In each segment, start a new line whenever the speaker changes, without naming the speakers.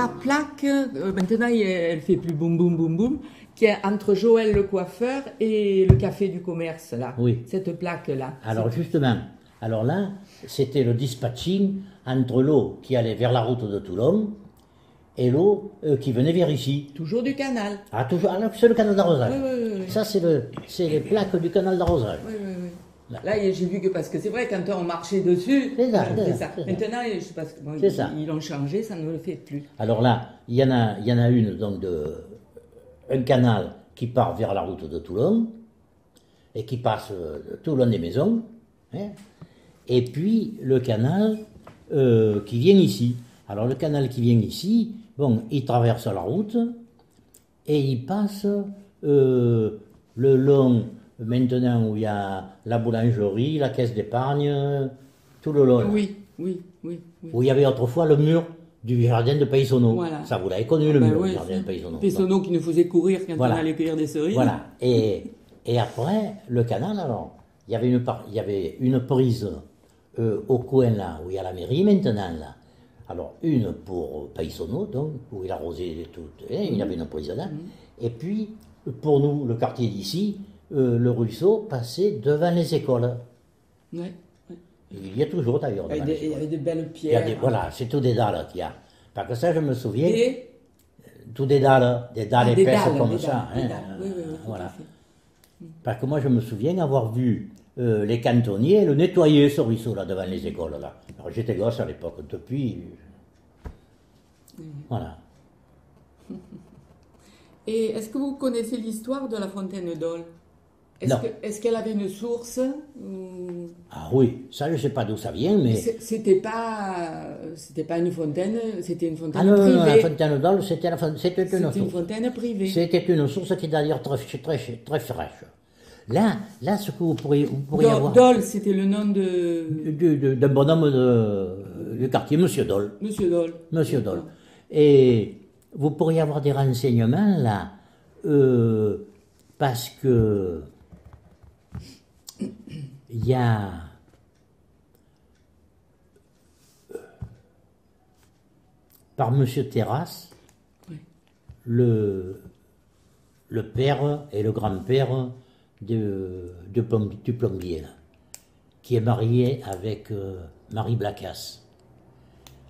la plaque, maintenant elle fait plus boum boum boum boum, qui est entre Joël le coiffeur et le café du commerce, là.
Oui.
Cette plaque-là.
Alors justement, alors là, c'était le dispatching entre l'eau qui allait vers la route de Toulon et l'eau qui venait vers ici.
Toujours du canal.
Ah, toujours, alors c'est le canal d'arrosage.
Oui.
Ça, c'est les plaques du canal d'arrosage.
Oui. Là, j'ai vu que, parce que c'est vrai, quand on marchait dessus,
C'est ça.
Maintenant, je sais pas, bon, ils l'ont changé, ça ne le fait plus.
Alors là, il y en a une, donc, un canal qui part vers la route de Toulon et qui passe tout le long des maisons. Hein, et puis, le canal qui vient ici. Alors, le canal qui vient ici, bon, il traverse la route et il passe le long, maintenant où il y a la boulangerie, la caisse d'épargne, tout le long.
Oui.
Où il y avait autrefois le mur du jardin de Paysono.
Voilà.
Ça, vous l'avez connu, le mur du jardin de Paysono.
Paysono qui nous faisait courir quand on allait cueillir des cerises.
Voilà. Et après, le canal, alors, il y avait une prise au coin là, où il y a la mairie maintenant là. Alors, une pour Paysono, donc, où il arrosait tout, il y avait une prise là. Et puis, pour nous, le quartier d'ici, le ruisseau passait devant les écoles.
Ouais.
Il y a toujours d'ailleurs.
Il y avait de belles pierres.
Voilà, c'est tout des dalles qu'il y a. Parce que ça, je me souviens. Tout des dalles
des
épaisses
dalles,
comme ça.
Oui,
voilà. Parce que moi, je me souviens avoir vu les cantonniers le nettoyer, ce ruisseau là, devant les écoles là. Alors, j'étais gosse à l'époque, depuis. Voilà.
Et est-ce que vous connaissez l'histoire de la fontaine d'Ol? Est-ce qu'elle avait une source ou...
Ah oui, ça je ne sais pas d'où ça vient, mais...
C'était pas une fontaine, c'était une fontaine
privée.
privée.
La fontaine d'Ol, c'était
une fontaine privée.
C'était une source qui est d'ailleurs très fraîche. Là, ce que vous pourriez avoir...
Dol, c'était le nom de...
D'un bonhomme du quartier, Monsieur Dol. Monsieur Dol. Et vous pourriez avoir des renseignements, là, parce que... Il y a par Monsieur Terrasse, le père et le grand-père du plombier, là, qui est marié avec Marie Blacas.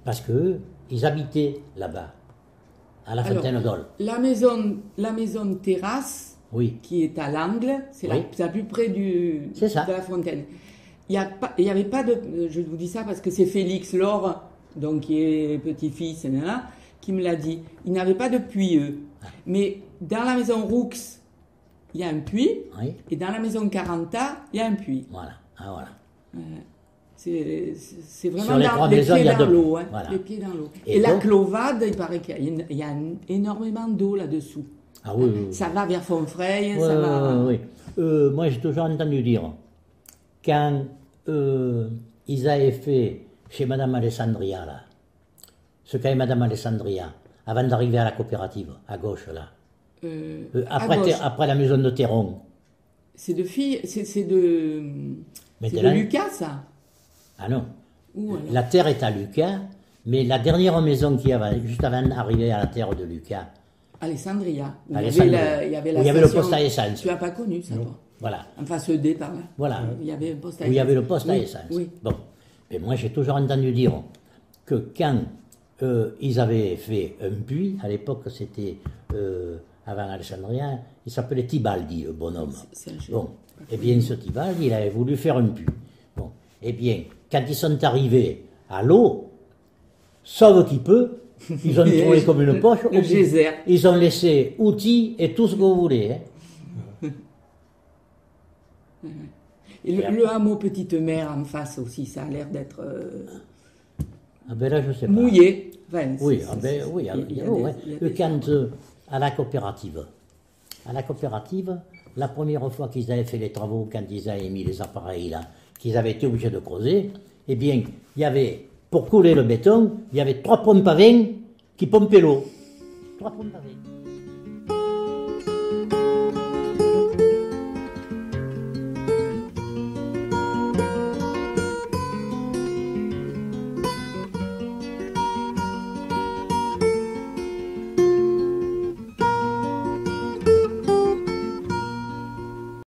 Parce que ils habitaient là-bas, à la Fontaine d'Ol.
La maison Terrasse, qui est à l'angle, c'est la plus près de la fontaine. Il y avait pas de... Je vous dis ça parce que c'est Félix Laure, donc qui est petit-fils, qui me l'a dit. Ils n'avaient pas de puits, eux. Mais dans la maison Roux, il y a un puits, et dans la maison Caranta, il y a un puits.
Voilà.
C'est vraiment
sur les trois maisons, il y a
dans l'eau.
Les
pieds dans l'eau. Et la Clovade, il paraît qu'il y a énormément d'eau là-dessous.
Ah oui.
Ça va vers Fonfreuil, ça va...
Oui. Moi, j'ai toujours entendu dire, quand ils avaient fait chez Madame Alessandria, là, ce qu'a Madame Alessandria, avant d'arriver à la coopérative, à gauche, là, après la maison de Théron.
C'est de Lucas, ça?
Ah non. La terre est à Lucas, mais la dernière maison qu'il y avait, juste avant d'arriver à la terre de Lucas,
Alessandria.
Il y avait le poste à essence.
Tu n'as pas connu ça, toi?
Voilà.
Enfin, ce dé par là.
Voilà.
Il y avait un poste à
essence. Il y avait le poste à essence.
Oui.
Bon. Mais moi, j'ai toujours entendu dire que quand ils avaient fait un puits, à l'époque, c'était avant Alessandria, il s'appelait Tibaldi, le bonhomme. Bon. Eh bien, ce Tibaldi, il avait voulu faire un puits. Bon. Eh bien, quand ils sont arrivés à l'eau, sauve qui peut, ils ont trouvé comme une poche.
Le geyser.
Ils ont laissé outils et tout ce que vous voulez.
Et le hameau Petite Mer en face aussi, ça a l'air d'être
là, je sais pas.
Mouillé.
Enfin, quand à la coopérative, la première fois qu'ils avaient fait les travaux, quand ils avaient mis les appareils là, qu'ils avaient été obligés de creuser, eh bien, il y avait, pour couler le béton, il y avait 3 pompes à vin qui pompaient l'eau. 3 pompes à vin.